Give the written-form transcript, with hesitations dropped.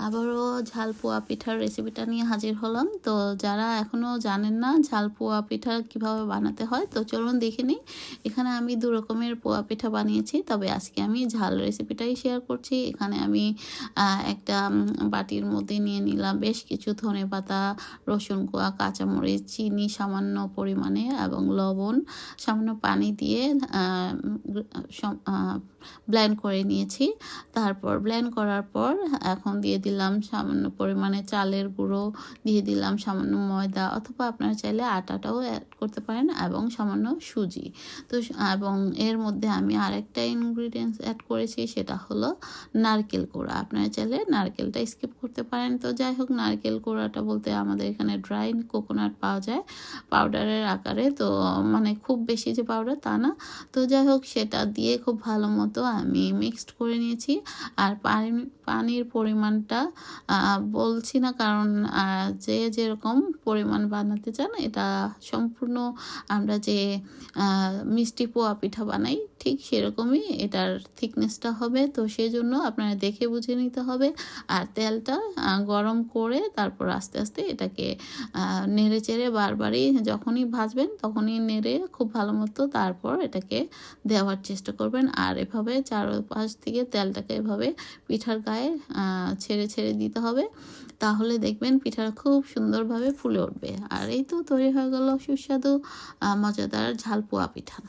আবারও ঝাল পোয়া পিঠার রেসিপিটা নিয়ে হাজির হলাম। তো যারা এখনও জানেন না ঝাল পোয়া পিঠা কিভাবে বানাতে হয়, তো চলুন দেখে নিই। এখানে আমি 2 রকমের পোয়া পিঠা বানিয়েছি, তবে আজকে আমি ঝাল রেসিপিটাই শেয়ার করছি। এখানে আমি একটা বাটির মধ্যে নিয়ে নিলাম বেশ কিছু ধনেপাতা, রসুন কোয়া, কাঁচামরিচ, চিনি সামান্য পরিমাণে এবং লবণ, সামান্য পানি দিয়ে ব্লেন্ড করে নিয়েছি। তারপর ব্লেন্ড করার পর এখন দিয়ে দিলাম সামান্য পরিমাণে চালের গুঁড়ো, দিয়ে দিলাম সামান্য ময়দা, অথবা আপনারা চাইলে আটাটাও অ্যাড করতে পারেন, এবং সামান্য সুজি। তো এবং এর মধ্যে আমি আরেকটা ইনগ্রিডিয়েন্টস অ্যাড করেছি, সেটা হলো নারকেল কোড়া। আপনারা চাইলে নারকেলটা স্কিপ করতে পারেন। তো যাই হোক, নারকেল কোড়াটা বলতে আমাদের এখানে ড্রাই কোকোনাট পাওয়া যায় পাউডারের আকারে, তো মানে খুব বেশি যে পাউডার তা না। তো যাই হোক, সেটা দিয়ে খুব ভালো মতো আমি মিক্সড করে নিয়েছি। আর পানির পরিমাণটা বলছি না, কারণ যে যেরকম পরিমাণ বানাতে চান, এটা সম্পূর্ণ আমরা যে মিষ্টি পোয়া পিঠা বানাই ঠিক সেরকমই এটার থিকনেসটা হবে। তো সেই জন্য আপনারা দেখে বুঝে নিতে হবে। আর তেলটা গরম করে তারপর আস্তে আস্তে এটাকে নেড়ে চেড়ে বারবারই যখনই ভাজবেন তখনই নেড়ে খুব ভালো মতো তারপর এটাকে দেওয়ার চেষ্টা করবেন। আর এভাবে চারপাশ থেকে তেলটাকে এভাবে পিঠার গায়ে ছেড়ে ছেড়ে দিতে হবে, তাহলে দেখবেন পিঠাটা খুব সুন্দরভাবে ফুলে উঠবে। আর এই তো তৈরি হয়ে গেল সুস্বাদু মজাদার ঝাল পোয়া পিঠা।